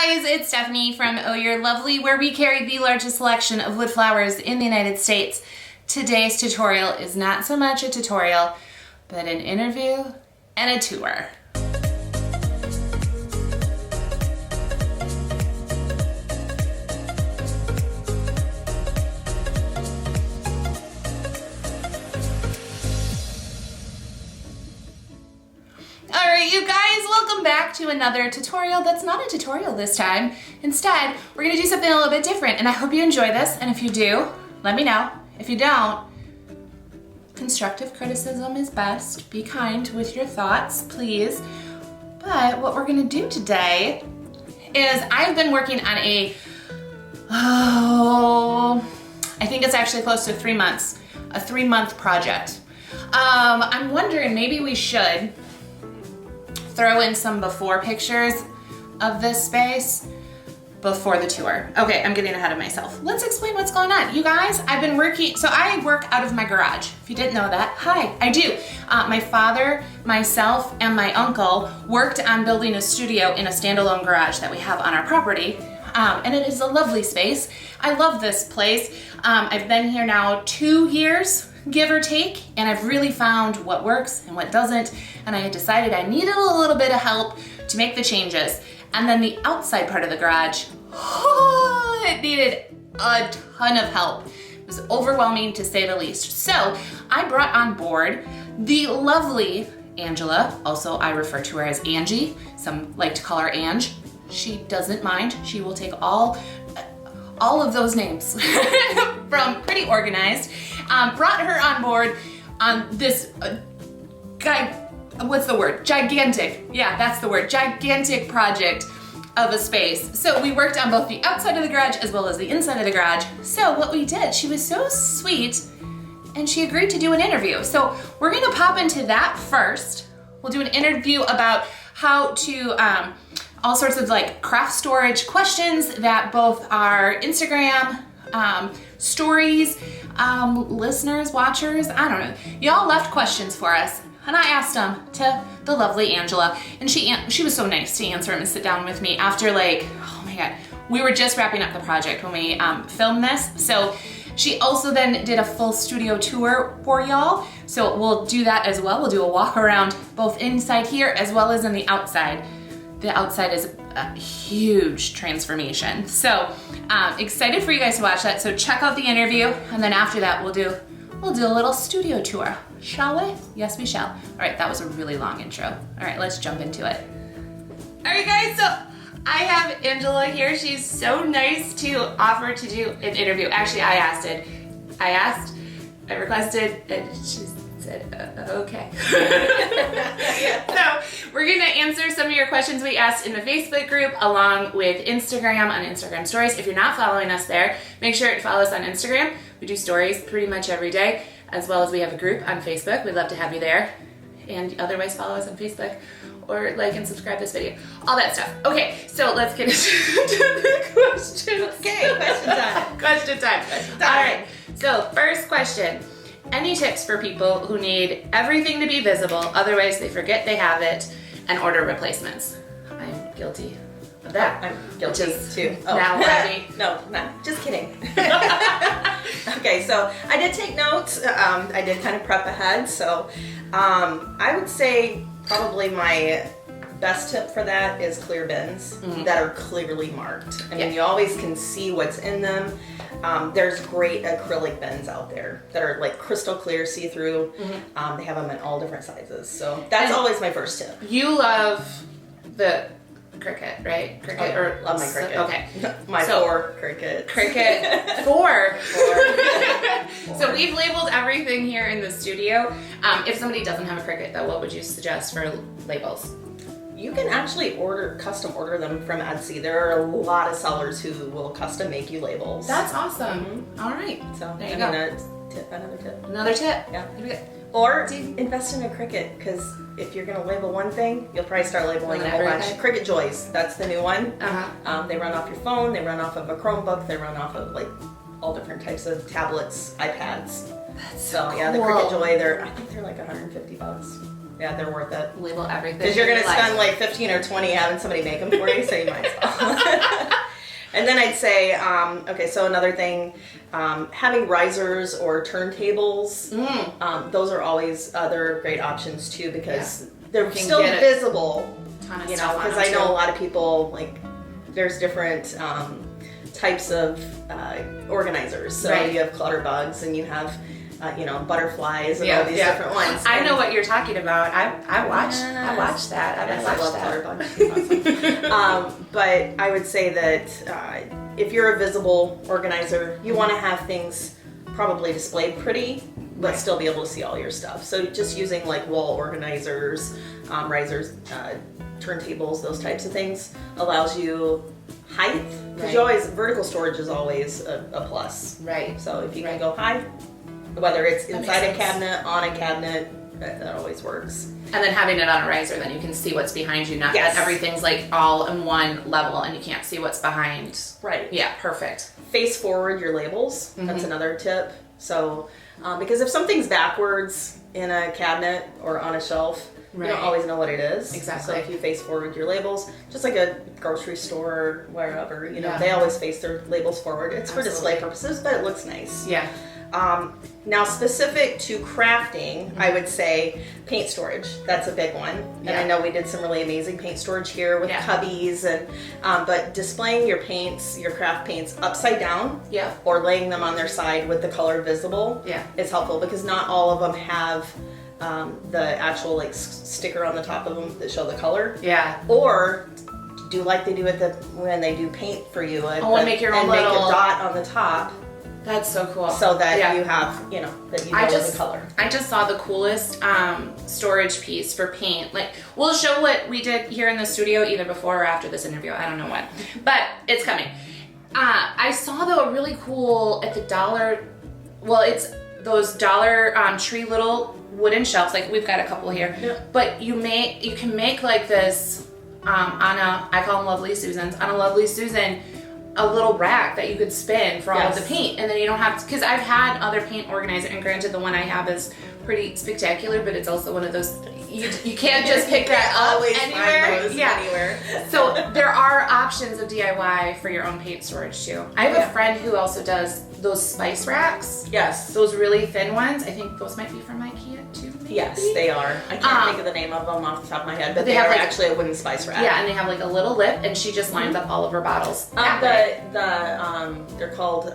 guys, it's Stephanie from Oh You're Lovely, where we carry the largest selection of wood flowers in the United States. Today's tutorial is not so much a tutorial, but an interview and a tour. Alright you guys, welcome back to another tutorial that's not a tutorial this time. Instead, we're going to do something a little bit different, and I hope you enjoy this, and if you do, let me know. If you don't, constructive criticism is best. Be kind with your thoughts, please. But what we're going to do today is I've been working on I think it's actually close to 3 months, a 3-month project. I'm wondering maybe we should throw in some before pictures of this space before the tour. Okay, I'm getting ahead of myself. Let's explain what's going on. You guys, I've been working, so I work out of my garage. If you didn't know that, hi, I do. My father, myself, and my uncle worked on building a studio in a standalone garage that we have on our property. And it is a lovely space. I love this place. I've been here now 2 years, give or take, and I've really found what works and what doesn't, and I had decided I needed a little bit of help to make the changes. And then the outside part of the garage, it needed a ton of help. It was overwhelming to say the least. So I brought on board the lovely Angela, also I refer to her as Angie, some like to call her Ange. She doesn't mind, she will take all of those names from Pretty Organiz'd. Brought her on board on this gigantic, yeah, that's the word, gigantic project of a space. So we worked on both the outside of the garage as well as the inside of the garage. So what we did, she was so sweet and she agreed to do an interview. So we're gonna pop into that first. We'll do an interview about how to, all sorts of like craft storage questions that both our Instagram stories, listeners, watchers, I don't know, y'all left questions for us, and I asked them to the lovely Angela, and she was so nice to answer them and sit down with me after like, oh my god, we were just wrapping up the project when we filmed this. So she also then did a full studio tour for y'all, so we'll do that as well. We'll do a walk around both inside here as well as in the outside. The outside is a huge transformation. So excited for you guys to watch that. So check out the interview, and then after that we'll do a little studio tour, shall we? Yes, we shall. All right, that was a really long intro. All right, let's jump into it. All right, guys, so I have Angela here. She's so nice to offer to do an interview. Actually, I requested, and she said, okay. So we're gonna answer some of your questions we asked in the Facebook group along with Instagram on Instagram stories. If you're not following us there, make sure to follow us on Instagram. We do stories pretty much every day, as well as we have a group on Facebook. We'd love to have you there. And otherwise follow us on Facebook or like and subscribe this video. All that stuff. Okay, so let's get into the questions. Okay, question time. Question time. All right, so first question. Any tips for people who need everything to be visible, otherwise they forget they have it and order replacements? I'm guilty of that. I'm guilty too. Now ready? No, just kidding. Okay, so I did take notes. I did kind of prep ahead. So I would say probably my best tip for that is clear bins that are clearly marked. I mean, you always can see what's in them. There's great acrylic bins out there that are like crystal clear, see-through. They have them in all different sizes. So that's always my first tip. You love the Cricut, right? Cricut, or love my Cricut. Okay. My four Cricut. Cricut. Four. So we've labeled everything here in the studio. If somebody doesn't have a Cricut though, what would you suggest for labels? You can actually custom order them from Etsy. There are a lot of sellers who will custom make you labels. That's awesome. All right. So there you go. Another tip. Another tip. Yeah. Or invest in a Cricut, because if you're gonna label one thing, you'll probably start labeling a whole bunch. Cricut Joys, that's the new one. They run off your phone, they run off of a Chromebook, they run off of like all different types of tablets, iPads. That's so cool. Yeah, the Cricut Joy, I think they're like $150. Yeah, they're worth it. Label everything. Because you're going to in your spend life. like 15 or 20 having somebody make them for you, so you might as well. And then I'd say, okay, so another thing, having risers or turntables, those are always other great options too, because they're still visible, Ton of you stuff know, on because them, I know too. a lot of people, like, there's different types of organizers. So Right. you have clutter bugs and you have, you know, butterflies and all these different ones. I know And- what you're talking about. I watched that. I Yes, I watched love that. clutter bugs. But I would say that if you're a visible organizer, you want to have things probably displayed pretty, but still be able to see all your stuff. So just using like wall organizers, risers, turntables, those types of things allows you height. Because you always, vertical storage is always a plus. Right. So if you can go high, whether it's That inside a makes sense. cabinet, on a cabinet, that always works. And then having it on a riser, then you can see what's behind you. Not Yes. that everything's like all in one level and you can't see what's behind. Right. Yeah, perfect. Face forward your labels. That's another tip. So, because if something's backwards in a cabinet or on a shelf, you Right. don't always know what it is. Exactly. So if you face forward your labels, just like a grocery store or wherever, you know, Yeah. they always face their labels forward. It's for display Absolutely. purposes, but it looks nice. Yeah. Now, specific to crafting, I would say paint storage. That's a big one. And I know we did some really amazing paint storage here with cubbies, and but displaying your paints, your craft paints, upside down, or laying them on their side with the color visible, is helpful because not all of them have the actual like sticker on the top of them that show the color. Yeah. Or do like they do at when they do paint for you, and make your own and make little a dot on the top. That's so cool. So that you have, you know, that you know the color. I just saw the coolest storage piece for paint. Like, we'll show what we did here in the studio either before or after this interview. I don't know when, but it's coming. I saw though a really cool at the dollar. Well, it's those dollar tree little wooden shelves. Like we've got a couple here, but you can make like this on a, I call them Lovely Susans, on a Lovely Susan, a little rack that you could spin for all of the paint, and then you don't have to, because I've had other paint organizer, and granted the one I have is pretty spectacular, but it's also one of those, you can't just pick that up anywhere. So there are options of DIY for your own paint storage too. I have a friend who also does those spice racks. Yes. Those really thin ones. I think those might be from IKEA too. Maybe? Yes, they are. I can't think of the name of them off the top of my head, but they are like, actually a wooden spice rack. Yeah, and they have like a little lip, and she just lines up all of her bottles. They're called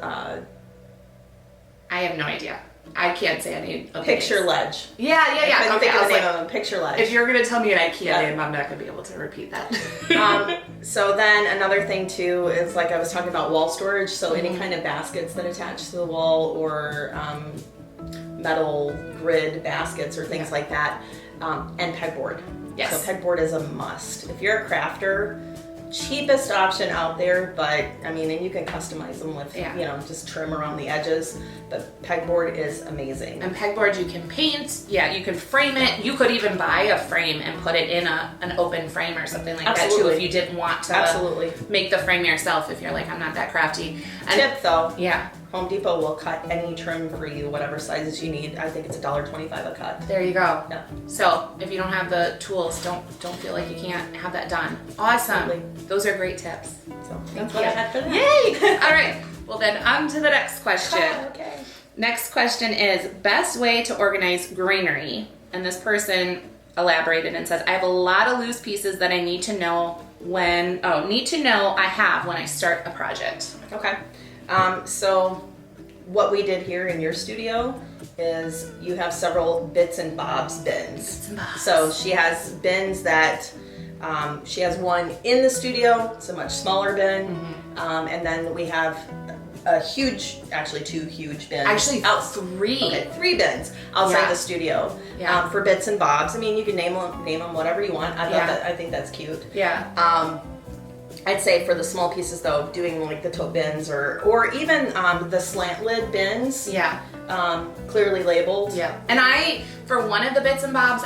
I have no idea. I can't say any of the Picture names. Ledge. Yeah. I couldn't think I of was the name like, of them. Picture Ledge. if you're gonna tell me an IKEA name, I'm not gonna be able to repeat that. So then another thing too is like I was talking about wall storage. So any kind of baskets that attach to the wall or metal grid baskets or things like that, and pegboard. Yes. So pegboard is a must. If you're a crafter, cheapest option out there, but I mean, and you can customize them with, you know, just trim around the edges, but pegboard is amazing. And pegboard you can paint, you can frame it. You could even buy a frame and put it in an open frame or something like that too if you didn't want to make the frame yourself if you're like, I'm not that crafty. And tip though, yeah, Home Depot will cut any trim for you, whatever sizes you need. I think it's $1.25 a cut. there you go. Yeah. So if you don't have the tools, don't feel like you can't have that done. Awesome. Absolutely. Those are great tips. So that's what I had for that. Yay! All right. Well then, on to the next question. Okay. Next question is best way to organize greenery. And this person elaborated and says, I have a lot of loose pieces that I need to know I have when I start a project. Okay. So what we did here in your studio is you have several bits and bobs bins. Bits and bobs. So she has bins that she has one in the studio, it's a much smaller bin, and then we have two huge bins. Actually, three. Okay, 3 bins outside the studio for bits and bobs. I mean, you can name them whatever you want. I think that's cute. Yeah. I'd say for the small pieces though, doing like the tote bins or even the slant lid bins. Yeah. Clearly labeled. Yeah. And for one of the bits and bobs,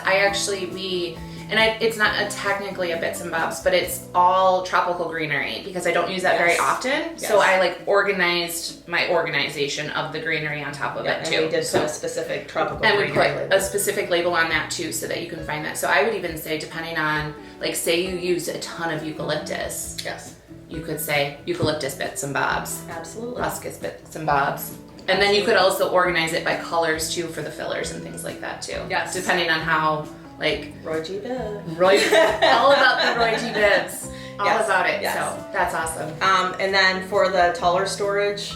it's not technically a bits and bobs, but it's all tropical greenery because I don't use that very often. So I like organized my organization of the greenery on top of it too. And we did put a specific tropical and greenery we put label. a specific label on that too so that you can find that. So I would even say, depending on, like, say you use a ton of eucalyptus. Yes. You could say eucalyptus bits and bobs. Absolutely. Muscus bits and bobs. And then you could also organize it by colors too for the fillers and things like that too. Yes. Depending on how, like, Roy G. Bibb. all about the Roy G. Bibbs. All about it. Yes. So that's awesome. And then for the taller storage,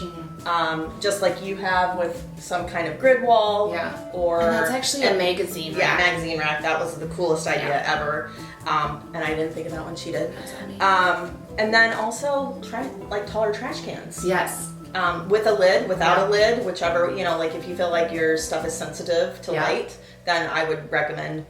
just like you have with some kind of grid wall. Yeah. Or And that's actually a magazine rack. magazine rack. That was the coolest idea ever. And I didn't think of that one. She did. That's funny. And then also like taller trash cans. Yes. With a lid, without a lid, whichever, like if you feel like your stuff is sensitive to light, then I would recommend,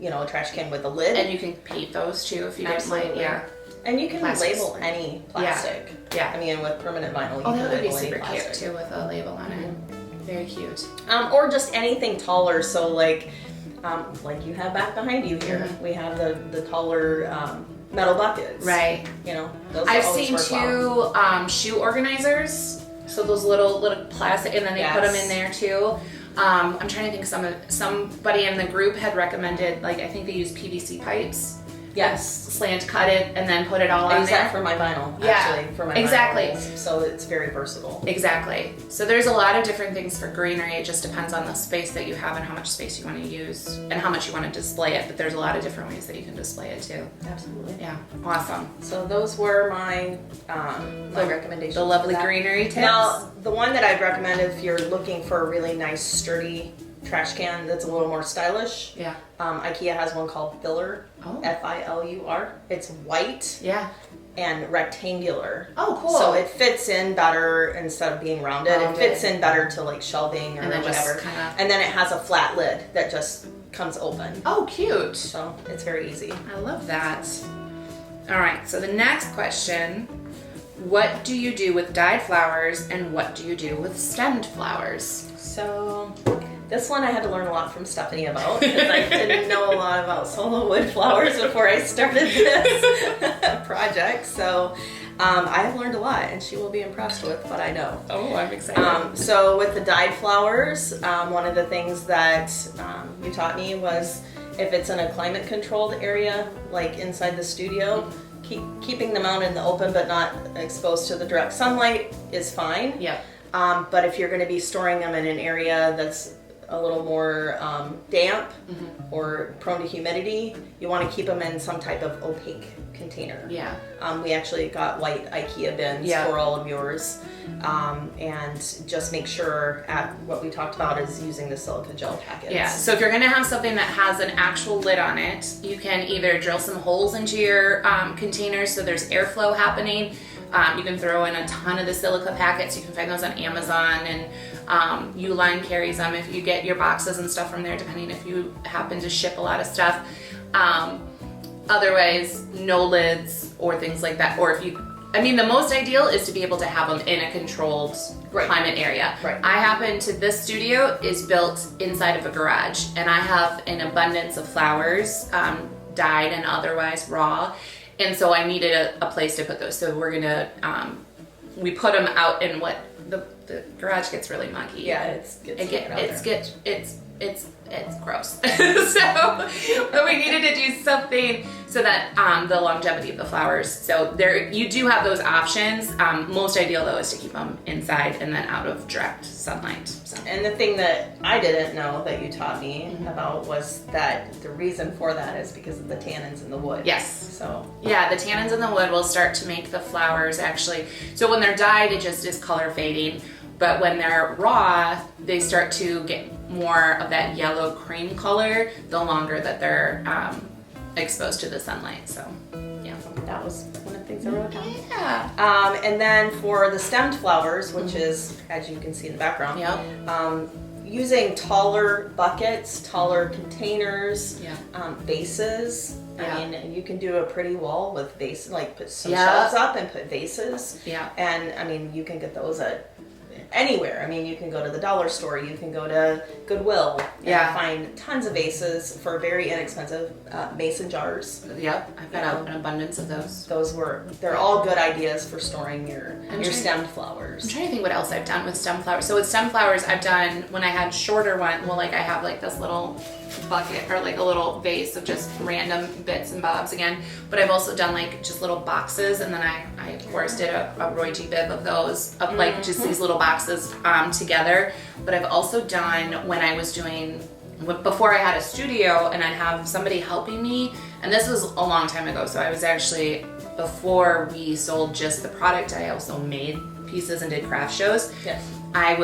a trash can with a lid. And you can paint those too if you didn't like. Yeah. And you can Plastics. label any plastic. Yeah. I mean, with permanent vinyl, you Oh, can that would be label any super cute plastic. too with a label on it. Very cute. Or just anything taller. So like you have back behind you here, we have the taller metal buckets. Right. Those I've always seen work well. two shoe organizers. So those little plastic, and then they put them in there too. I'm trying to think. Somebody in the group had recommended, like, I think they use PVC pipes. Yes. Slant cut it and then put it all I on use there. that for my vinyl, Yeah, actually, for my exactly. vinyl. So it's very versatile. Exactly. So there's a lot of different things for greenery. It just depends on the space that you have and how much space you want to use and how much you want to display it. But there's a lot of different ways that you can display it too. Absolutely. Yeah. Awesome. So those were my recommendations. The lovely for that. greenery tips. Now, the one that I'd recommend if you're looking for a really nice, sturdy trash can that's a little more stylish. Yeah. IKEA has one called Filler. Oh. Filur. It's white Yeah. and rectangular. Oh, cool. So it fits in better instead of being rounded. It Rounded. fits in better to like shelving or And then just whatever. kinda- And then it has a flat lid that just comes open. Oh, cute. So it's very easy. I love that. All right. So the next question: what do you do with dyed flowers, and what do you do with stemmed flowers? So this one I had to learn a lot from Stephanie about because I didn't know a lot about solo wood flowers before I started this project. So I have learned a lot, and she will be impressed with what I know. Oh, I'm excited. So with the dyed flowers, one of the things that you taught me was if it's in a climate controlled area, like inside the studio, keeping them out in the open but not exposed to the direct sunlight is fine. Yeah. But if you're going to be storing them in an area that's a little more damp or prone to humidity, you want to keep them in some type of opaque container. Yeah. We actually got white IKEA bins for all of yours. And just make sure what we talked about is using the silica gel packets. Yeah, so if you're gonna have something that has an actual lid on it, you can either drill some holes into your containers so there's airflow happening. You can throw in a ton of the silica packets. You can find those on Amazon, and Uline carries them if you get your boxes and stuff from there, depending if you happen to ship a lot of stuff. Otherwise, no lids or things like that. Or the most ideal is to be able to have them in a controlled climate area. Right. This studio is built inside of a garage, and I have an abundance of flowers, dyed and otherwise raw. And so I needed a place to put those. So we're gonna, we put them out in what the garage gets really muggy. Yeah, it's gross. So we needed to do something so that the longevity of the flowers. So you do have those options. Most ideal though is to keep them inside and then out of direct sunlight. So. And the thing that I didn't know that you taught me about was that the reason for that is because of the tannins in the wood. Yes. So yeah, the tannins in the wood will start to make the flowers actually. So when they're dyed, it just is color fading. But when they're raw, they start to get more of that yellow cream color the longer that they're exposed to the sunlight. So yeah, that was one of the things I wrote down. Yeah. And then for the stemmed flowers, which is, as you can see in the background, using taller buckets, taller containers, vases. Yeah. I mean, you can do a pretty wall with vases, like put some Yeah. shelves up and put vases. Yeah. And I mean, you can get those at anywhere. I mean, you can go to the dollar store, you can go to Goodwill and find tons of vases for very inexpensive mason jars. Yep, I've got an abundance of those. They're all good ideas for storing your stemmed flowers. I'm trying to think what else I've done with stem flowers. So with stem flowers, I've done, when I had shorter one, well, like I have like this little bucket or like a little vase of just random bits and bobs again, but I've also done like just little boxes, and then I of course did a Roy G. Biv of those, of like just these little boxes together. But I've also done, when I was doing, before I had a studio and I'd have somebody helping me, and this was a long time ago, so I was actually, before we sold just the product, I also made pieces and did craft shows. Yes. I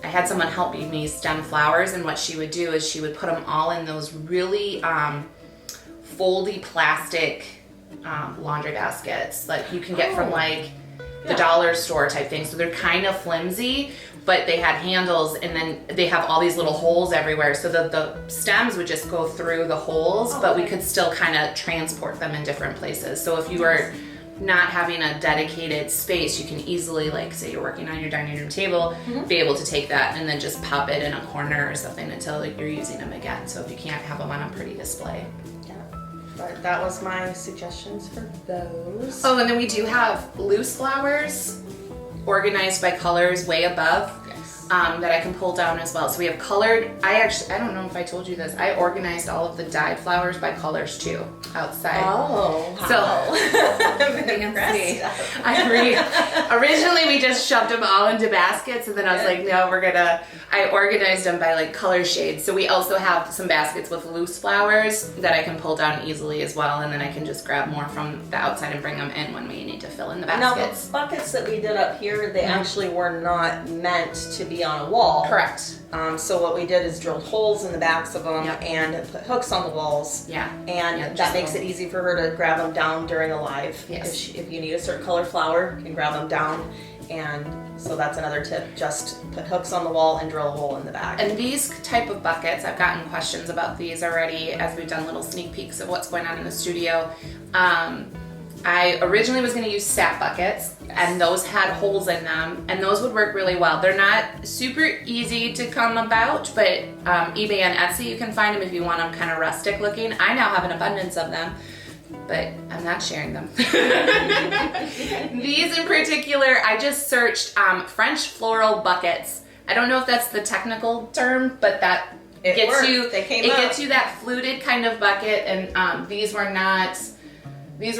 had someone helping me stem flowers, and what she would do is she would put them all in those really foldy plastic laundry baskets that you can get from like the dollar store type thing. So they're kind of flimsy, but they had handles, and then they have all these little holes everywhere. So the stems would just go through the holes, but we could still kind of transport them in different places. So if you were not having a dedicated space, you can easily, like say you're working on your dining room table, be able to take that and then just pop it in a corner or something until you're using them again. So if you can't have them on a pretty display. Yeah, but that was my suggestions for those. Oh, and then we do have loose flowers organized by colors way above. That I can pull down as well. So we have colored, I don't know if I told you this, I organized all of the dyed flowers by colors too, outside. Oh, wow. So, originally we just shoved them all into baskets, and then I was like, no, I organized them by like color shades. So we also have some baskets with loose flowers that I can pull down easily as well, and then I can just grab more from the outside and bring them in when we need to fill in the baskets. Now, the buckets that we did up here, they actually were not meant to be on a wall. Correct. So what we did is drilled holes in the backs of them and put hooks on the walls. Yeah. And that makes it easy for her to grab them down during a live. Yes. If you need a certain color flower, you can grab them down. And so that's another tip. Just put hooks on the wall and drill a hole in the back. And these type of buckets, I've gotten questions about these already as we've done little sneak peeks of what's going on in the studio. I originally was going to use sap buckets, and those had holes in them, and those would work really well. They're not super easy to come about, but eBay and Etsy, you can find them if you want them kind of rustic looking. I now have an abundance of them, but I'm not sharing them. These in particular, I just searched French floral buckets. I don't know if that's the technical term, but that gets you that fluted kind of bucket, and these were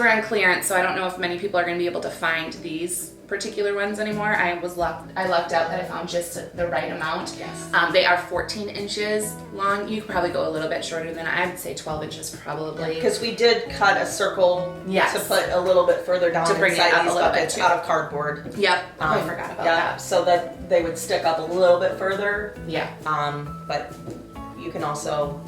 on clearance, so I don't know if many people are going to be able to find these particular ones anymore. I lucked out that I found just the right amount. Yes. They are 14 inches long. You could probably go a little bit shorter than I would say 12 inches probably. Because we did cut a circle to put a little bit further down to bring it up these a little buckets bit out of cardboard. Yep. I forgot about that. So that they would stick up a little bit further. Yeah. But you can also,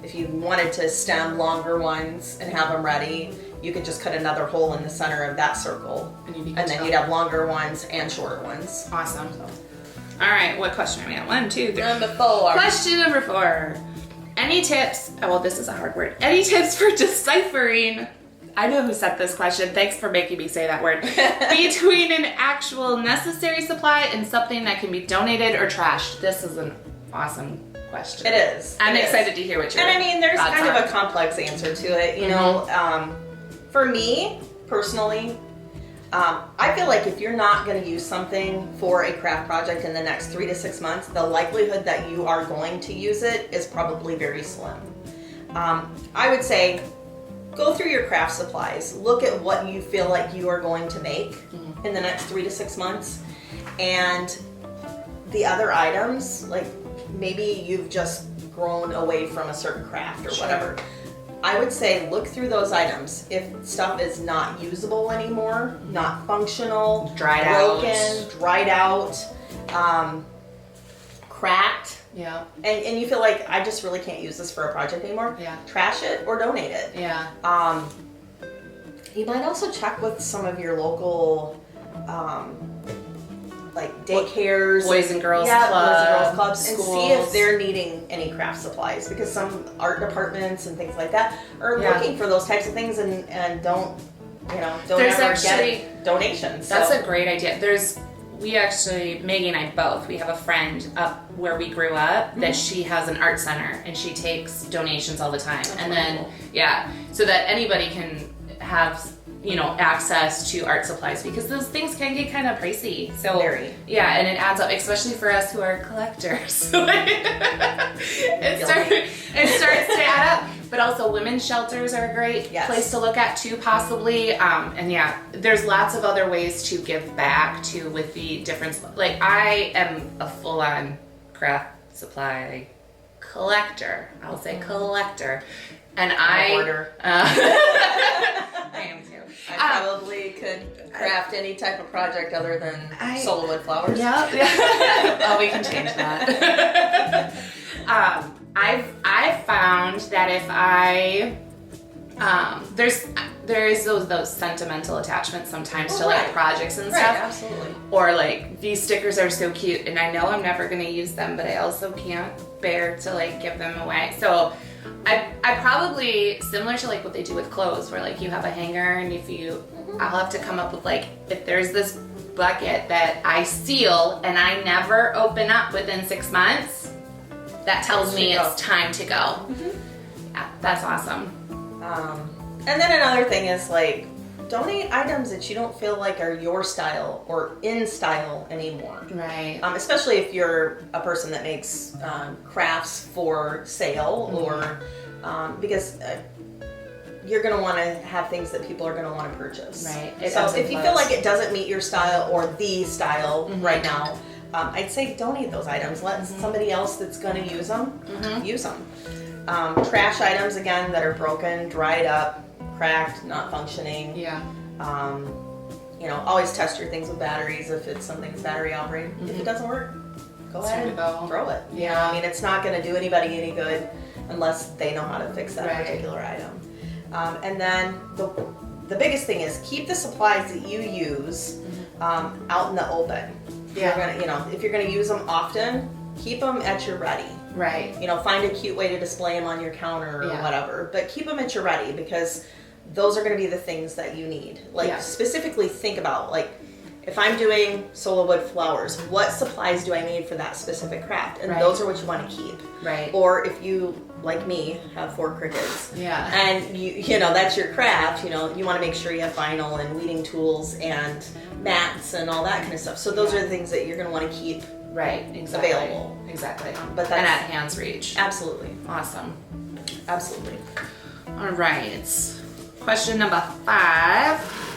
if you wanted to stem longer ones and have them ready, you could just cut another hole in the center of that circle, and then you'd have longer ones and shorter ones. Awesome. All right, what question are we at? 1, 2, 3. Number 4. Question number 4. Any tips? Oh, well, this is a hard word. Any tips for deciphering? I know who set this question. Thanks for making me say that word. Between an actual necessary supply and something that can be donated or trashed. This is an awesome question. It is. I'm excited to hear what you're. And I mean, there's kind of a complex answer to it. You know, for me personally, I feel like if you're not going to use something for a craft project in the next 3 to 6 months, the likelihood that you are going to use it is probably very slim. I would say go through your craft supplies, look at what you feel like you are going to make in the next 3 to 6 months, and the other items, like maybe you've just grown away from a certain craft or whatever. I would say look through those items. If stuff is not usable anymore, not functional, dried out, cracked, yeah, and you feel like I just really can't use this for a project anymore, trash it or donate it. Yeah. You might also check with some of your local like daycares, boys and girls clubs, and schools. see if they're needing any craft supplies, because some art departments and things like that are looking for those types of things and don't ever get donations. That's a great idea. There's we actually, Maggie and I both, we have a friend up where we grew up that she has an art center and she takes donations all the time. And then, so that anybody can have, you know, access to art supplies, because those things can get kind of pricey. So yeah, and it adds up, especially for us who are collectors. it starts to add up. But also women's shelters are a great place to look at too, possibly. And yeah, there's lots of other ways to give back too with the difference. Like, I am a full-on craft supply collector. I'll say collector. And I am too. I probably could craft any type of project other than sola wood flowers. Yeah. Oh, we can change that. I've found that if I there's those sentimental attachments sometimes to like projects and stuff. Absolutely. Or like, these stickers are so cute and I know I'm never gonna use them, but I also can't bear to like give them away. So I probably, similar to like what they do with clothes, where like you have a hanger and if you, I'll have to come up with like, if there's this bucket that I seal and I never open up within 6 months, that tells me it's time to go. Yeah, that's awesome. And then another thing is like, donate items that you don't feel like are your style or in style anymore. Right. Especially if you're a person that makes crafts for sale or because you're going to want to have things that people are going to want to purchase. Right. So if you feel like it doesn't meet your style or the style right now, I'd say donate those items. Let somebody else that's going to use them, use them. Trash items, again, that are broken, dried up, cracked, not functioning. Yeah. You know, always test your things with batteries if it's something that's battery operated. If it doesn't work, go ahead and throw it. Yeah. You know, I mean, it's not going to do anybody any good unless they know how to fix that particular item. And then the biggest thing is keep the supplies that you use out in the open. If you're gonna use them often, keep them at your ready. Right. You know, find a cute way to display them on your counter or whatever, but keep them at your ready, because those are gonna be the things that you need. Like specifically think about, like, if I'm doing sola wood flowers, what supplies do I need for that specific craft? And those are what you want to keep. Right. Or if you, like me, have 4 crickets. Yeah. And you know, that's your craft, you know, you want to make sure you have vinyl and weeding tools and mats and all that kind of stuff. So those are the things that you're going to want to keep available. Exactly. But that's, and at hand's reach. Absolutely. Awesome. Absolutely. All right. Question number 5.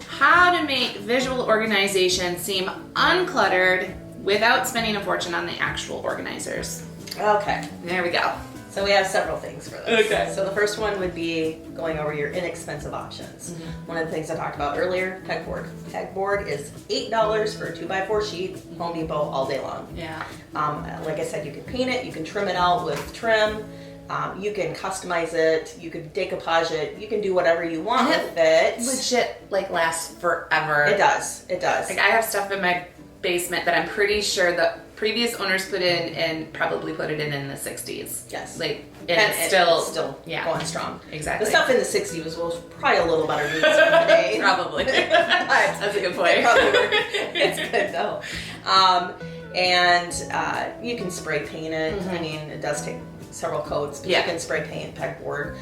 How to make visual organization seem uncluttered without spending a fortune on the actual organizers. Okay. There we go. So we have several things for this. Okay. So the first one would be going over your inexpensive options. One of the things I talked about earlier, pegboard. Pegboard is $8 for a 2x4 sheet, Home Depot, all day long. Yeah. Like I said, you can paint it, you can trim it out with trim, you can customize it, you can decoupage it, you can do whatever you want with it. Legit, like, lasts forever. It does. It does. Like, I have stuff in my basement that I'm pretty sure the previous owners put in and probably put it in the 60s. Yes. Like, and it's still going strong. Exactly. The stuff in the 60s was probably a little better than this one today. Probably. That's a good point. It's good though. And you can spray paint it. I mean, it does take several coats, but you can spray paint pegboard.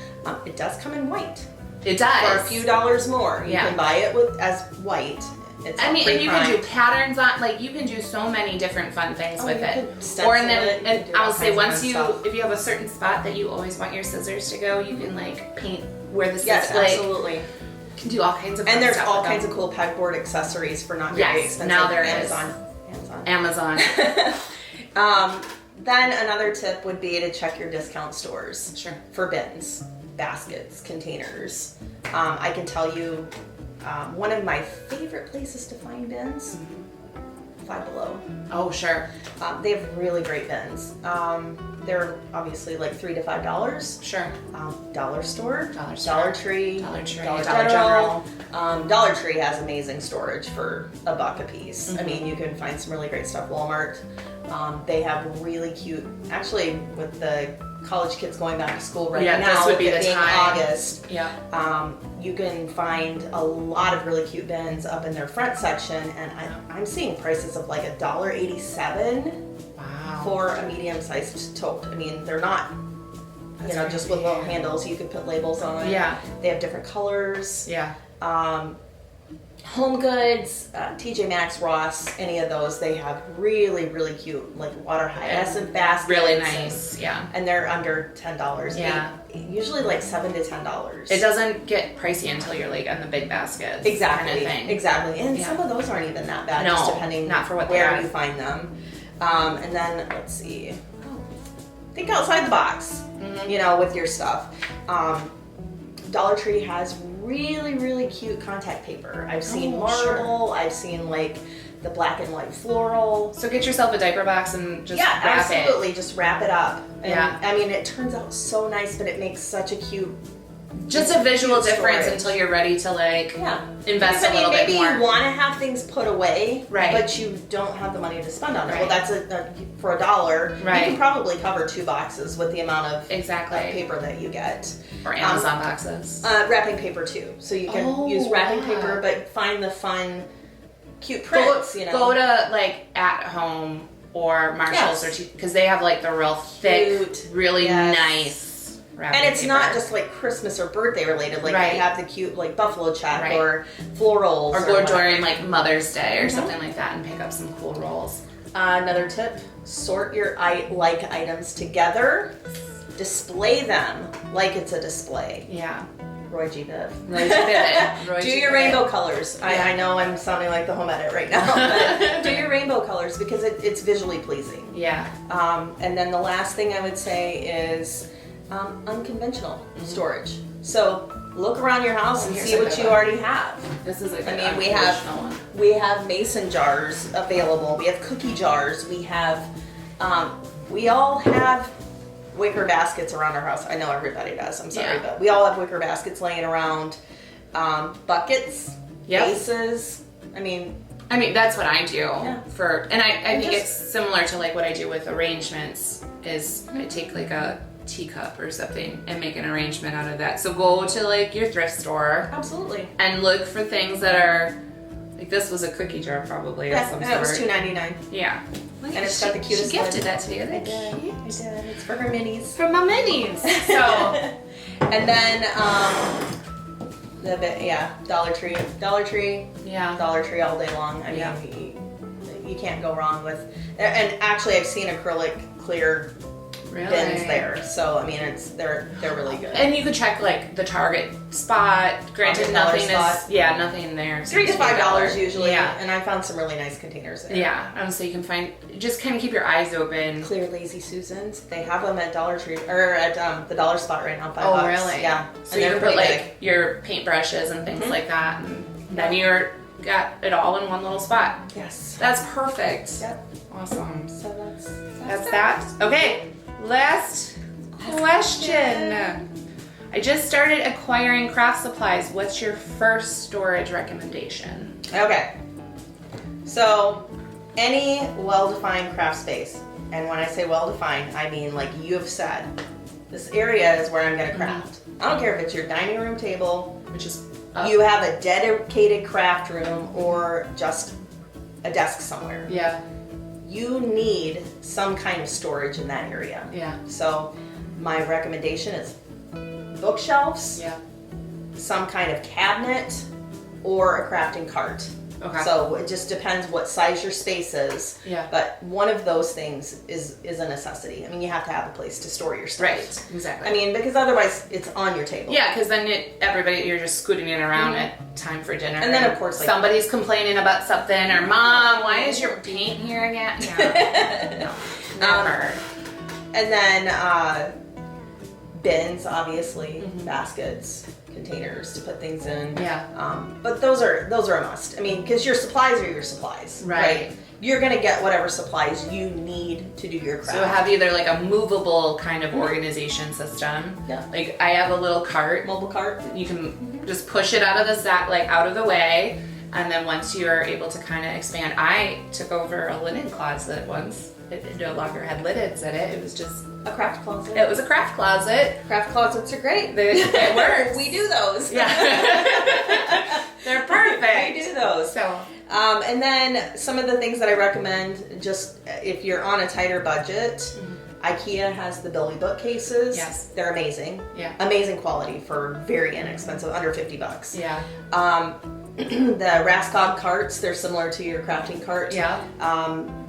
It does come in white. It does. For a few dollars more. You can buy it as white. It's and you can do patterns on, like, you can do so many different fun things with it. Or and I'll say if you have a certain spot that you always want your scissors to go, you can like paint where the scissors. Yes, absolutely. You can do all kinds of fun and there's stuff all with kinds them. of cool pegboard accessories for not very expensive. Now there Amazon. Then another tip would be to check your discount stores. Sure. For bins, baskets, containers. I can tell you one of my favorite places to find bins, Five Below. Oh, sure. They have really great bins. They're obviously like $3 to $5. Sure. Dollar Store, Dollar Tree, Dollar General. Dollar Tree has amazing storage for $1 a piece. I mean, you can find some really great stuff. Walmart, they have really cute, actually with the college kids going back to school right Yeah, now, this would be with it the being time. August, you can find a lot of really cute bins up in their front section, and I'm seeing prices of like $1.87 Wow. for a medium-sized tote. I mean, they're not, you know, just with little handles you can put labels on. Yeah. They have different colors. Yeah. Home Goods, TJ Maxx, Ross, any of those, they have really, really cute, like water hyacinth baskets. Really nice. Yeah. And they're under $10. Yeah. Usually like $7 to $10. It doesn't get pricey until you're like on the big baskets. Exactly. Kind of thing. Exactly. And some of those aren't even that bad, No, just depending not for what they where are. you find them. And then let's see. Think outside the box, you know, with your stuff. Dollar Tree has really, really cute contact paper. I've seen marble. I've seen like the black and white floral. So get yourself a diaper box and just wrap absolutely. it. Just wrap it up. And, Yeah. I mean, it turns out so nice, but it makes such a cute. Just a visual cute difference storage. until you're ready to like invest Because, a little bit maybe more. you want to have things put away, Right. but you don't have the money to spend on it. Well, Right. that's for $1. Right. You can probably cover 2 boxes with the amount of Exactly. paper that you get. Or Amazon boxes. Wrapping paper too, so you can use wrapping paper, but find the fun, cute prints. Go to like At Home or Marshalls Yes. or because they have like the real thick, Cute. really Yes. nice wrapping And it's paper. not just like Christmas or birthday related. Like Right. they have the cute like buffalo check Right. or florals. or go whatever. during like Mother's Day or something like that and pick up some cool rolls. Another tip: sort your like items together. Display them like it's a display. Yeah. Roy G. Biv. Roy G. Biv. Roy Do G. your Biv. rainbow colors. Yeah. I know I'm sounding like the home edit right now, but do your rainbow colors because it's visually pleasing. Yeah. And then the last thing I would say is unconventional storage. So look around your house and here's see a what good you one. already have. This is a good I mean, unconventional one. we have mason jars available. We have cookie jars. We have, we all have wicker baskets around our house. I know everybody does. I'm sorry, Yeah. but we all have wicker baskets laying around. Buckets, Yep. vases. I mean, That's what I do for, and I think just- it's similar to like what I do with arrangements is I take like a teacup or something and make an arrangement out of that. So go to like your thrift store absolutely. and look for things that are, like this was a cookie jar probably of Yeah, some that was sort. $2.99. Yeah. And it's got the cutest She gifted lid. that to me. I did. It's for her minis. For my minis. So, And then Dollar Tree, yeah. Dollar Tree all day long. I mean, Yeah. you can't go wrong with. And actually, I've seen acrylic clear Really? bins there. So I mean, they're really good. And you could check like the Target spot. Granted, Target dollar nothing spot. is nothing there. $3 to $5 usually. Yeah. And I found some really nice containers there. Yeah, so you can find, just kind of keep your eyes open. Clear Lazy Susans. They have them at Dollar Tree or at the Dollar Spot right now. $5. Oh, really? Yeah. So And you they're can put pretty like your paintbrushes and things like that, and then you're got it all in one little spot. big. Yes. That's perfect. Yep. Awesome. So That's that. Okay, last question. I just started acquiring craft supplies. What's your first storage recommendation? Okay. So, any well-defined craft space, and when I say well-defined, I mean like you have said, this area is where I'm going to craft. I don't care if it's your dining room table, Which is you have a dedicated craft room, or just a desk somewhere. Yeah. You need some kind of storage in that area. Yeah. So, my recommendation is bookshelves, Yeah. some kind of cabinet, or a crafting cart. Okay. So it just depends what size your space is. Yeah. But one of those things is a necessity. I mean, you have to have a place to store your stuff. Right. Exactly. I mean, because otherwise it's on your table. Yeah, because then everybody, you're just scooting in around at time for dinner. And then, of course, like- somebody's complaining about something, or Mom, why is your paint here again? Yeah. No, never. And then bins, obviously, baskets, containers to put things in. Yeah. But those are a must. I mean, because your supplies are your supplies. Right. You're gonna get whatever supplies you need to do your craft. So have either like a movable kind of organization system. Yeah. Like I have a little cart. mobile cart. You can just push it out of the sack, like out of the way, And then once you're able to kind of expand, I took over a linen closet once. It no longer had lids in it. It was just A craft closet. it was a craft closet. Craft closets are great. It works. We do those. Yeah. They're perfect. We do those. So And then some of the things that I recommend, just if you're on a tighter budget, IKEA has the Billy bookcases. Yes. They're amazing. Yeah. Amazing quality for very inexpensive, under $50. yeah. The Raskog carts, they're similar to your crafting cart. Yeah.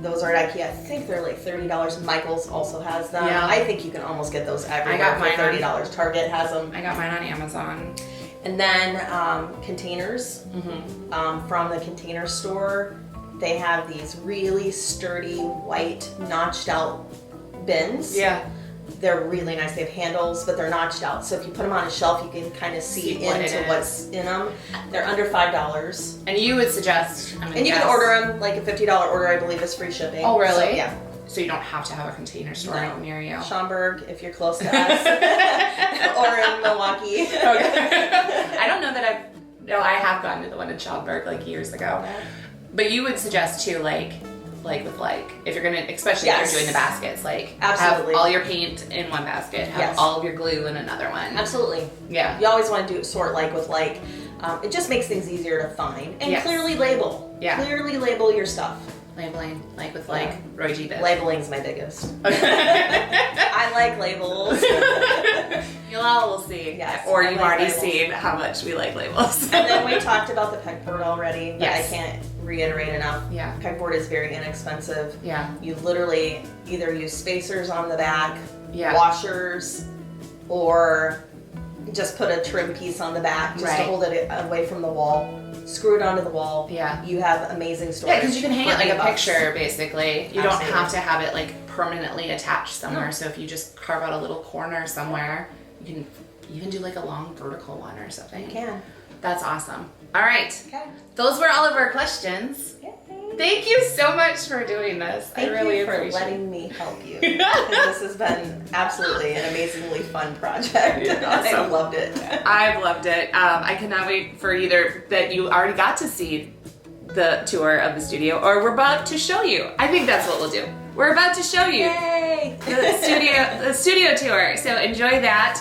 Those are at IKEA. I think they're like $30. Michael's also has them. Yeah. I think you can almost get those everywhere got for mine on- $30. Target has them. I got mine on Amazon. And then containers from the Container Store. They have these really sturdy, white, notched out bins. Yeah. They're really nice. They have handles, but they're notched out. So if you put them on a shelf, you can kind of see what it into is. what's in them. They're under $5. And you would suggest, And you can order them, like a $50 order, I believe, is free shipping. Oh, really? So, yeah. So you don't have to have a Container Store No. near you. Schaumburg, if you're close to us. Or in Milwaukee. Okay. I don't know that I have gone to the one in Schaumburg like years ago. But you would suggest too, like with if you're gonna, especially if Yes. you're doing the baskets, like Absolutely. have all your paint in one basket, have Yes. all of your glue in another one. Absolutely. Yeah. You always want to do sort like with like. It just makes things easier to find. And Yes. clearly label. Yeah. Clearly label your stuff. Labeling, like with Yeah. Roy G. Biv. Labeling's my biggest. I like labels. You'll all see. Yes, Or I you've like already labels. seen how much we like labels. And then we talked about the pegboard already, but Yes. I can't reiterate enough. Yeah. Pegboard is very inexpensive. Yeah. You literally either use spacers on the back, Yeah. washers, or just put a trim piece on the back just to Right. hold it away from the wall. Screw it onto the wall. Yeah. You have amazing storage. Yeah, because you can hang for it like a $8. picture, basically. You don't Absolutely. have to have it like permanently attached somewhere. No. So if you just carve out a little corner somewhere, you can even do like a long vertical one or something. You can. That's awesome. All right. Okay. Those were all of our questions. Yay. Thank you so much for doing this. Thank I really you for appreciate it. letting me help you. Because this has been absolutely an amazingly fun project. Yeah, I so- loved it. I've loved it. I cannot wait for either that you already got to see the tour of the studio or we're about to show you. I think that's what we'll do. We're about to show you Yay! the studio tour. So enjoy that.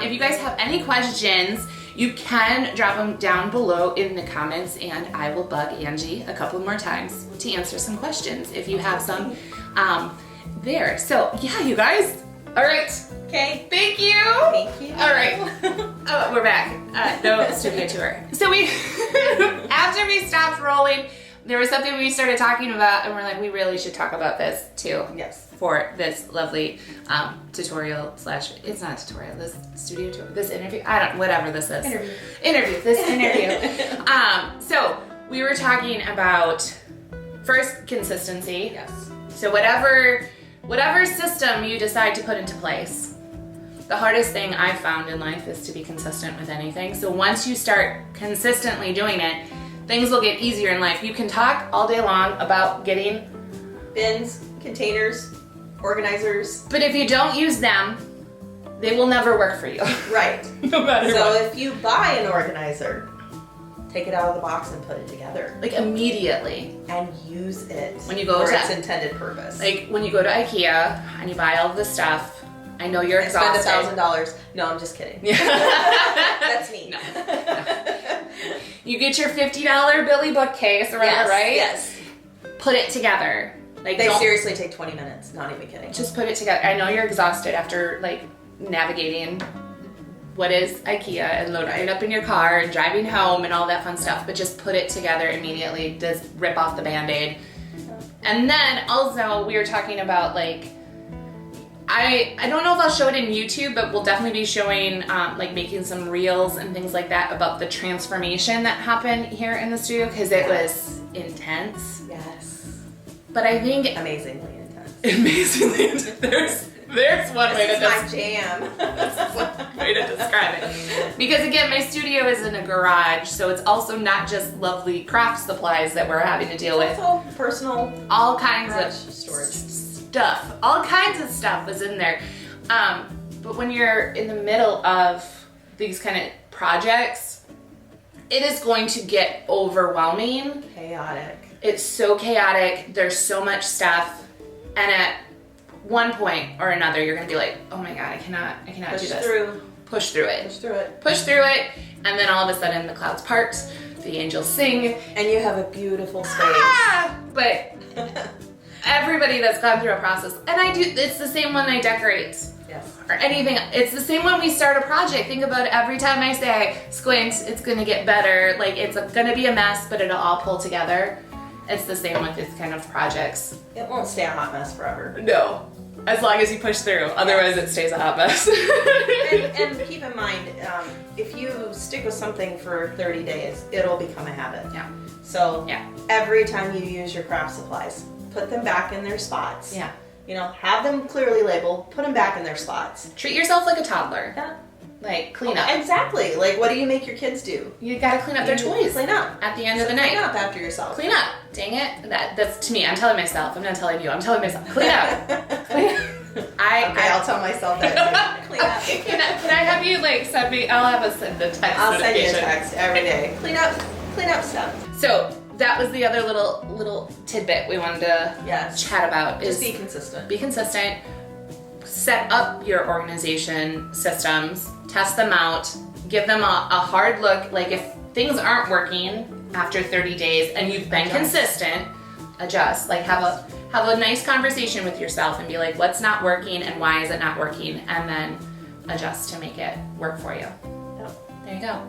If you guys have any questions, you can drop them down below in the comments and I will bug Angie a couple more times to answer some questions if you have some there. So yeah, you guys. All right. Okay. Thank you. Thank you. All right. Oh, we're back. No studio tour. So we, after we stopped rolling, there was something we started talking about, and we're like, we really should talk about this too. Yes. For this lovely tutorial slash, it's not a tutorial, this studio tour, this interview, whatever this is. This interview. So we were talking about first consistency. Yes. So whatever system you decide to put into place, the hardest thing I've found in life is to be consistent with anything. So once you start consistently doing it, things will get easier in life. You can talk all day long about getting Bins, containers, organizers. but if you don't use them, they will never work for you. Right. No matter So what. if you buy an organizer, take it out of the box and put it together. Like immediately. And use it When you go for to- its intended purpose. Like when you go to IKEA and you buy all of this stuff, I know you're and spend exhausted. $1,000. No, I'm just kidding. Yeah. That's me. No. You get your $50 Billy bookcase or whatever, Yes, right? yes. Put it together. Like They don't- seriously take 20 minutes. Not even kidding. just put it together. I know you're exhausted after like navigating what is IKEA and loading it up in your car and driving home and all that fun stuff, but just put it together immediately. Just rip off the Band-Aid. And then also we were talking about like, I don't know if I'll show it in YouTube, but we'll definitely be showing like making some reels and things like that about the transformation that happened here in the studio because it was intense. Yes. But I think Amazingly intense. amazingly there's one way to This is my jam. That's one way to describe it. Because again, my studio is in a garage, so it's also not just lovely craft supplies that we're having to deal with. Also personal All kinds garage of storage. stuff. All kinds of stuff was in there. But when you're in the middle of these kind of projects, it is going to get overwhelming. Chaotic. It's so chaotic. There's so much stuff. And at one point or another, you're going to be like, oh my God, I cannot do this. Push through it. Push through it. And then all of a sudden the clouds part, the angels sing. And you have a beautiful space. Ah! But everybody that's gone through a process, and it's the same when I decorate. Yes. Or anything. It's the same when we start a project. Think about it, every time I say, squint, it's gonna get better. Like, it's gonna be a mess, but it'll all pull together. It's the same with this kind of projects. It won't stay a hot mess forever. No. As long as you push through. Otherwise, it stays a hot mess. and keep in mind, if you stick with something for 30 days, it'll become a habit. Yeah. So every time you use your craft supplies, put them back in their spots. Yeah. You know, have them clearly labeled, put them back in their spots. Treat yourself like a toddler. Yeah. Like, clean up. Exactly. Like, what do you make your kids do? You gotta clean up their toys. Clean up. At the end of the night. Clean up after yourself. Clean up. Dang it. That's to me. I'm telling myself. I'm not telling you. I'm telling myself. Clean up. Clean up. I'll tell myself that. Clean up. Can I have you like send me? I'll have send the text. I'll send you a text every day. Clean up stuff. So that was the other little tidbit we wanted to chat about. Just be consistent. Be consistent. Set up your organization systems. Test them out. Give them a hard look. Like, if things aren't working after 30 days and you've been consistent, adjust. Like, have a nice conversation with yourself and be like, what's not working and why is it not working? And then adjust to make it work for you. There you go.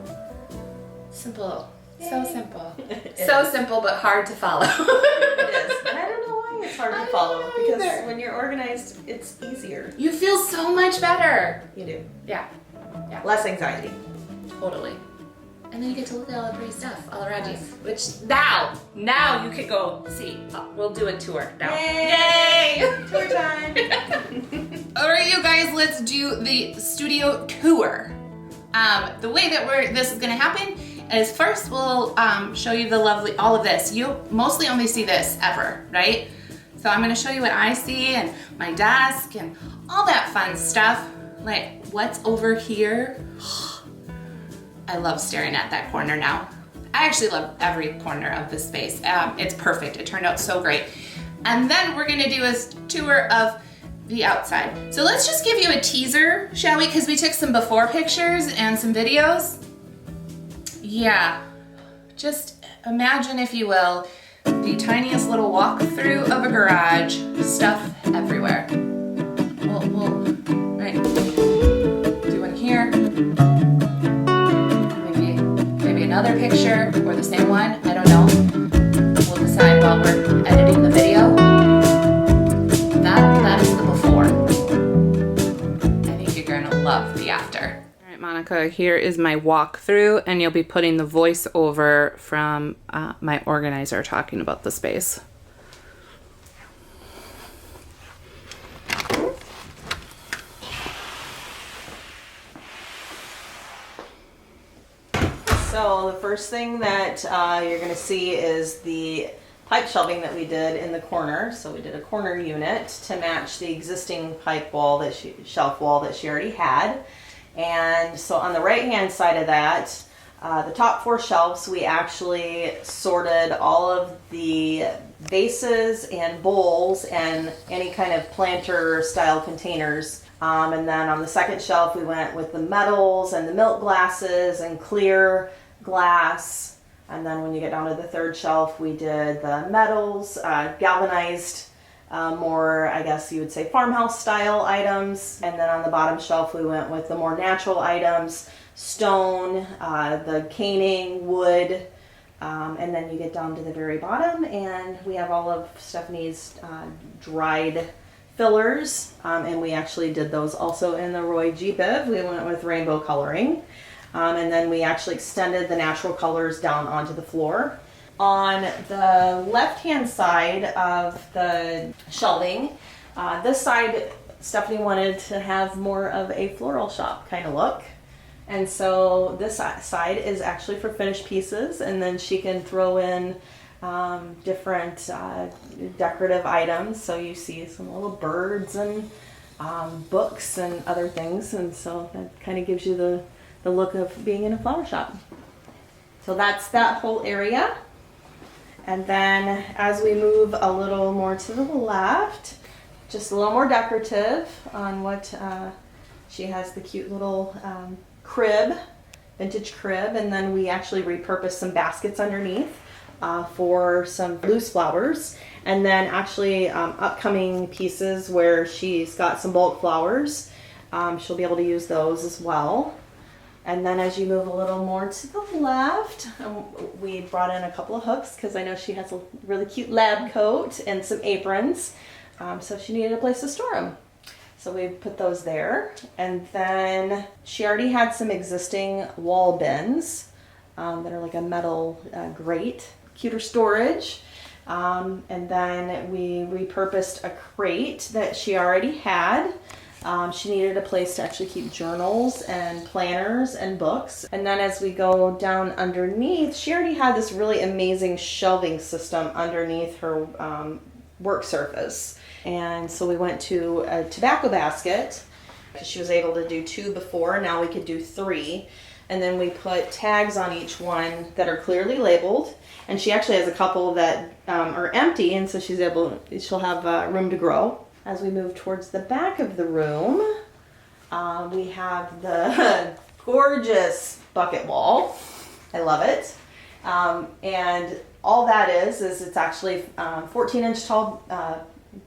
Simple. Yay. So simple. So simple, but hard to follow. It is. And I don't know why it's hard to follow, because when you're organized, it's easier. You feel so much better. You do. Yeah. Less anxiety. Totally. And then you get to look at all the pretty stuff all around you. Which now you could go see. We'll do a tour now. Yay! Tour time. All right, you guys, let's do the studio tour. The way that this is gonna happen is first we'll show you the lovely, all of this. You mostly only see this ever, right? So I'm gonna show you what I see and my desk and all that fun stuff. Like, what's over here? I love staring at that corner now. I actually love every corner of this space. It's perfect. It turned out so great. And then we're gonna do a tour of the outside. So let's just give you a teaser, shall we? Because we took some before pictures and some videos. Yeah, just imagine, if you will, the tiniest little walkthrough of a garage, stuff everywhere. Right, do one here. Maybe another picture, or the same one, I don't know. We'll decide while we're editing the video. That is the before. I think you're gonna love the after. All right, Monica, here is my walkthrough, and you'll be putting the voiceover from my organizer talking about the space. So the first thing that you're going to see is the pipe shelving that we did in the corner. So we did a corner unit to match the existing pipe wall shelf wall that she already had. And so on the right hand side of that, the top 4 shelves, we actually sorted all of the vases and bowls and any kind of planter style containers. And then on the second shelf, we went with the metals and the milk glasses and clear glass. And then when you get down to the third shelf, we did the metals, galvanized, more, I guess you would say, farmhouse style items. And then on the bottom shelf, we went with the more natural items, stone, the caning, wood. And then you get down to the very bottom, and we have all of Stephanie's dried fillers, and we actually did those also in the Roy G. Biv. We went with rainbow coloring, and then we actually extended the natural colors down onto the floor. On the left-hand side of the shelving, this side, Stephanie wanted to have more of a floral shop kind of look. And so this side is actually for finished pieces, and then she can throw in different decorative items. So you see some little birds and books and other things, and so that kind of gives you the look of being in a flower shop. So that's that whole area. And then as we move a little more to the left, just a little more decorative on what she has the cute little crib, vintage crib, and then we actually repurposed some baskets underneath for some loose flowers, and then actually upcoming pieces where she's got some bulk flowers. She'll be able to use those as well. And then as you move a little more to the left, we brought in a couple of hooks because I know she has a really cute lab coat and some aprons. So she needed a place to store them. So we put those there. And then she already had some existing wall bins that are like a metal grate, cuter storage. And then we repurposed a crate that she already had. She needed a place to actually keep journals and planners and books. And then as we go down underneath, she already had this really amazing shelving system underneath her work surface. And so we went to a tobacco basket because she was able to do 2 before. Now we could do 3. And then we put tags on each one that are clearly labeled. And she actually has a couple that are empty, and so she'll have room to grow. As we move towards the back of the room, we have the gorgeous bucket wall. I love it. And all that is it's actually 14-inch tall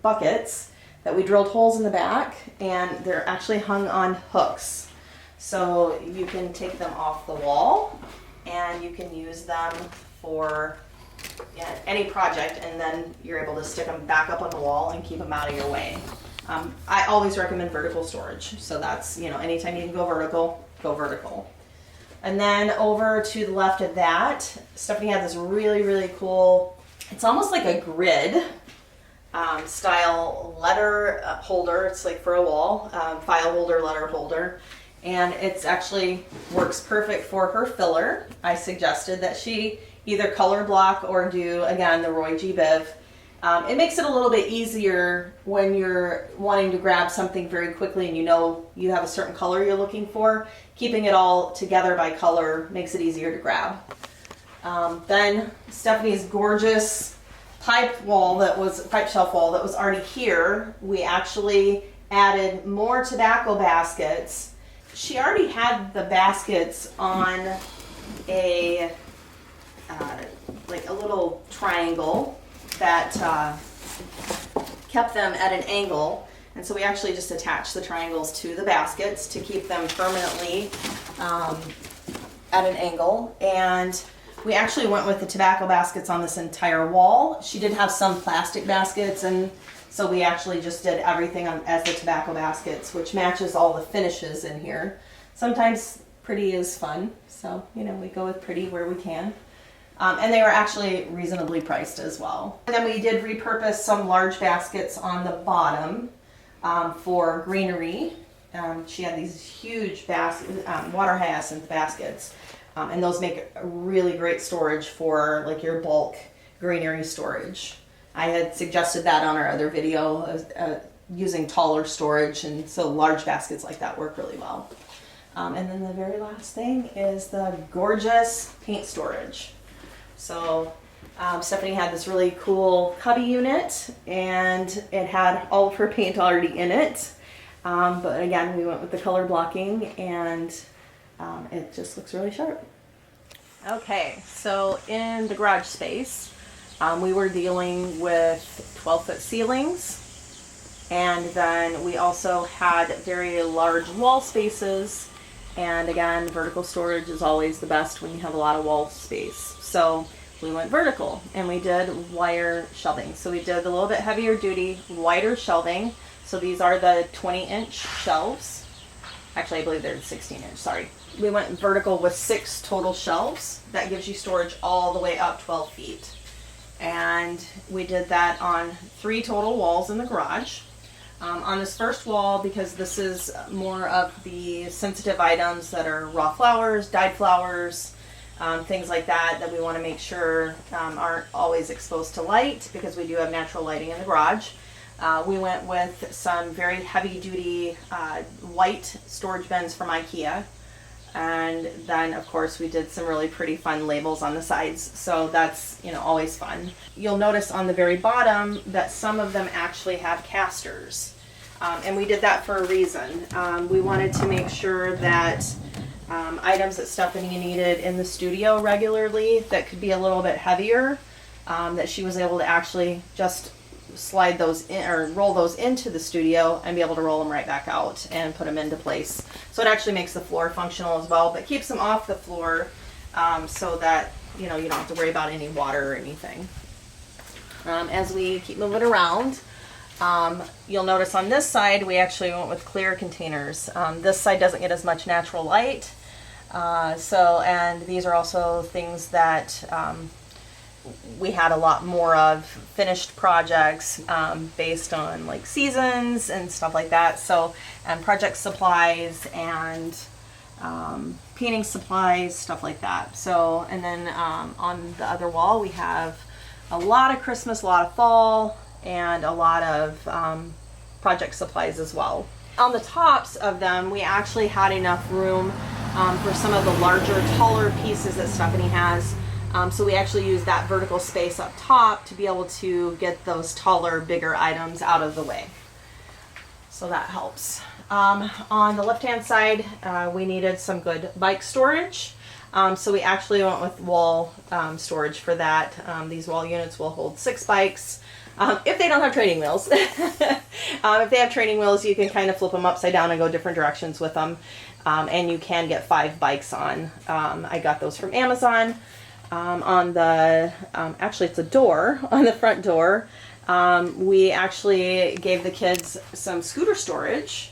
buckets that we drilled holes in the back, and they're actually hung on hooks. So you can take them off the wall and you can use them for any project, and then you're able to stick them back up on the wall and keep them out of your way. I always recommend vertical storage. So that's, anytime you can go vertical, go vertical. And then over to the left of that, Stephanie had this really, really cool, it's almost like a grid style letter holder. It's like for a wall, file holder, letter holder. And it's actually works perfect for her filler. I suggested that she either color block or do, again, the Roy G. Biv. It makes it a little bit easier when you're wanting to grab something very quickly and you have a certain color you're looking for. Keeping it all together by color makes it easier to grab. Then Stephanie's gorgeous pipe shelf wall that was already here, we actually added more tobacco baskets. She already had the baskets on a little triangle that kept them at an angle, and so we actually just attached the triangles to the baskets to keep them permanently at an angle. And we actually went with the tobacco baskets on this entire wall. She did have some plastic baskets, and so we actually just did everything as the tobacco baskets, which matches all the finishes in here. Sometimes pretty is fun, so we go with pretty where we can. And they were actually reasonably priced as well. And then we did repurpose some large baskets on the bottom for greenery. She had these huge water hyacinth baskets, and those make a really great storage for like your bulk greenery storage. I had suggested that on our other video, using taller storage, and so large baskets like that work really well. And then the very last thing is the gorgeous paint storage. So Stephanie had this really cool cubby unit, and it had all of her paint already in it. But again, we went with the color blocking, and it just looks really sharp. Okay, so in the garage space, we were dealing with 12-foot ceilings, and then we also had very large wall spaces. And again, vertical storage is always the best when you have a lot of wall space. So we went vertical and we did wire shelving. So we did a little bit heavier duty, wider shelving. So these are the 20-inch shelves. Actually, I believe they're 16-inch, sorry. We went vertical with 6 total shelves. That gives you storage all the way up 12 feet. And we did that on 3 total walls in the garage. On this first wall, because this is more of the sensitive items that are raw flowers, dyed flowers, things like that we want to make sure aren't always exposed to light, because we do have natural lighting in the garage. We went with some very heavy duty white storage bins from IKEA. And then of course we did some really pretty fun labels on the sides. So that's, you know, always fun. You'll notice on the very bottom that some of them actually have casters. And we did that for a reason. We wanted to make sure that items that Stephanie needed in the studio regularly that could be a little bit heavier, that she was able to actually just slide those in or roll those into the studio and be able to roll them right back out and put them into place. So it actually makes the floor functional as well, but keeps them off the floor so that, you know, you don't have to worry about any water or anything. As we keep moving around, you'll notice on this side we actually went with clear containers. This side doesn't get as much natural light, and these are also things that we had a lot more of finished projects based on like seasons and stuff like that. So, and project supplies and painting supplies, stuff like that. So, and then on the other wall we have a lot of Christmas, a lot of fall, and a lot of project supplies as well. On the tops of them, we actually had enough room for some of the larger, taller pieces that Stephanie has. So we actually used that vertical space up top to be able to get those taller, bigger items out of the way. So that helps. On the left-hand side, we needed some good bike storage. So we actually went with wall storage for that. These wall units will hold 6 bikes. If they don't have training wheels. If they have training wheels, you can kind of flip them upside down and go different directions with them. And you can get 5 bikes on. I got those from Amazon. On the, actually it's a door, on the front door, we actually gave the kids some scooter storage.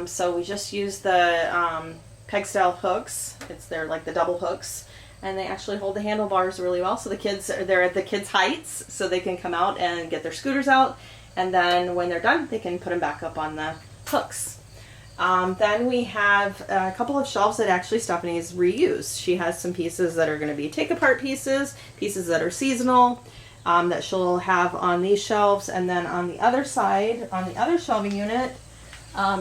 So we just used the peg style hooks. They're like the double hooks. And they actually hold the handlebars really well. So the kids, they're at the kids' heights, so they can come out and get their scooters out. And then when they're done, they can put them back up on the hooks. Then we have a couple of shelves that actually Stephanie's reused. She has some pieces that are going to be take apart pieces, pieces that are seasonal, that she'll have on these shelves. And then on the other side, on the other shelving unit,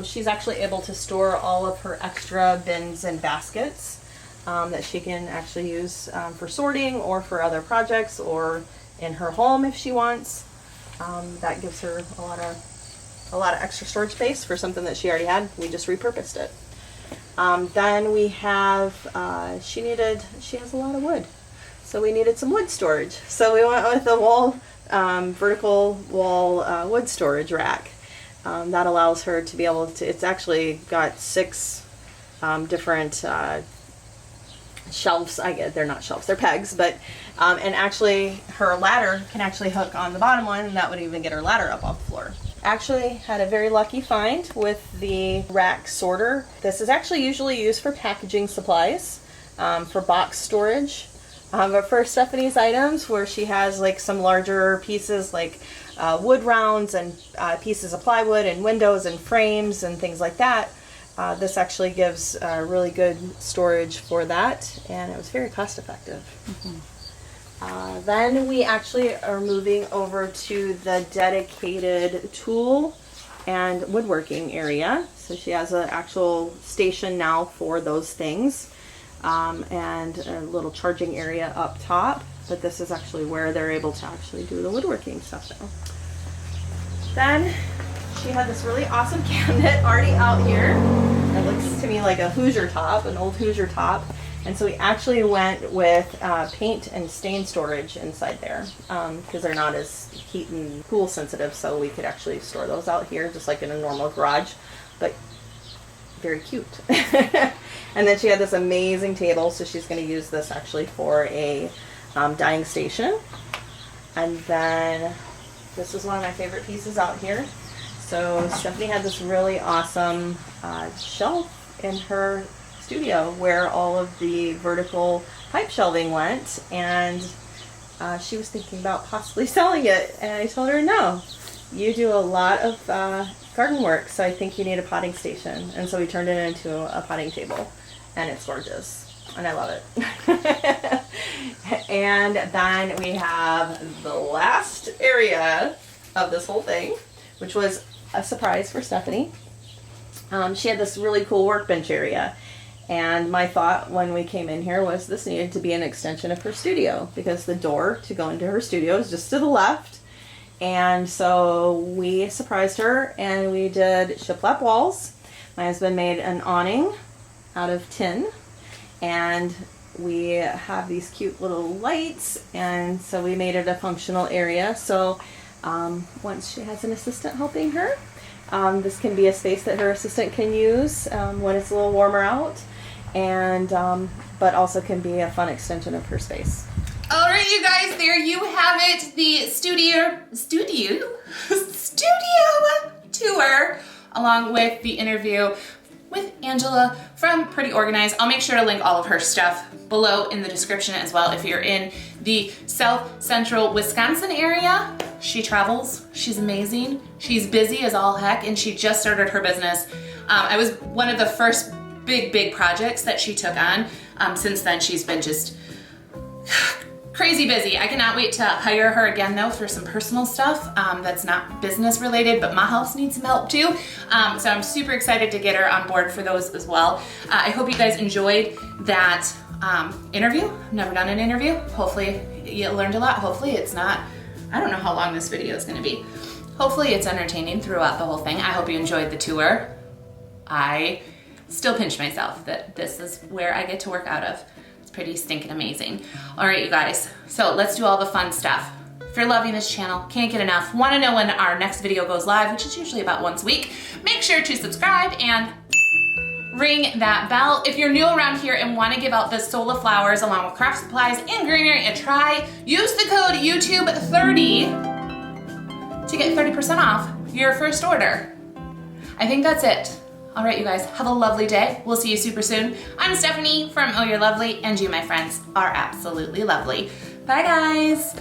she's actually able to store all of her extra bins and baskets that she can actually use for sorting or for other projects or in her home if she wants. That gives her a lot of extra storage space for something that she already had. We just repurposed it. Then we have, she has a lot of wood. So we needed some wood storage. So we went with the wall, vertical wall wood storage rack. That allows her to be able to, it's actually got 6 different shelves. They're not shelves, they're pegs, but, and actually her ladder can actually hook on the bottom one, and that would even get her ladder up off the floor. Actually had a very lucky find with the rack sorter. This is actually usually used for packaging supplies, for box storage. But for Stephanie's items where she has like some larger pieces like wood rounds and pieces of plywood and windows and frames and things like that, this actually gives really good storage for that, and it was very cost effective. Mm-hmm. Then we actually are moving over to the dedicated tool and woodworking area. So she has an actual station now for those things, and a little charging area up top. But this is actually where they're able to actually do the woodworking stuff now. Then she had this really awesome cabinet already out here. It looks to me like a Hoosier top, an old Hoosier top. And so we actually went with paint and stain storage inside there because they're not as heat and cool sensitive, so we could actually store those out here just like in a normal garage, but very cute. And then she had this amazing table, so she's going to use this actually for a dining station. And then this is one of my favorite pieces out here. So Stephanie had this really awesome shelf in her studio where all of the vertical pipe shelving went, and she was thinking about possibly selling it, and I told her, no, you do a lot of garden work, so I think you need a potting station. And so we turned it into a potting table, and it's gorgeous and I love it. And then we have the last area of this whole thing, which was a surprise for Stephanie. She had this really cool workbench area. And my thought when we came in here was this needed to be an extension of her studio because the door to go into her studio is just to the left. And so we surprised her and we did shiplap walls. My husband made an awning out of tin, and we have these cute little lights, and so we made it a functional area. So once she has an assistant helping her, this can be a space that her assistant can use when it's a little warmer out, and but also can be a fun extension of her space. All right, you guys, there you have it, the studio tour, along with the interview with Angela from Pretty Organiz'd. I'll make sure to link all of her stuff below in the description as well. If you're in the South Central Wisconsin area, she travels, she's amazing, she's busy as all heck, and she just started her business. I was one of the first big projects that she took on. Since then, she's been just crazy busy. I cannot wait to hire her again though for some personal stuff that's not business related, but my house needs some help too. So I'm super excited to get her on board for those as well. I hope you guys enjoyed that interview. I've never done an interview. Hopefully you learned a lot. Hopefully it's not, I don't know how long this video is gonna be. Hopefully it's entertaining throughout the whole thing. I hope you enjoyed the tour. I still pinch myself that this is where I get to work out of. Pretty stinking amazing. All right, you guys, so let's do all the fun stuff. If you're loving this channel, can't get enough, want to know when our next video goes live, which is usually about once a week, make sure to subscribe and ring that bell. If you're new around here and want to give out the sola flowers along with craft supplies and greenery a try, use the code YouTube30 to get 30% off your first order. I think that's it. All right, you guys, have a lovely day. We'll see you super soon. I'm Stephanie from Oh You're Lovely, and you, my friends, are absolutely lovely. Bye, guys.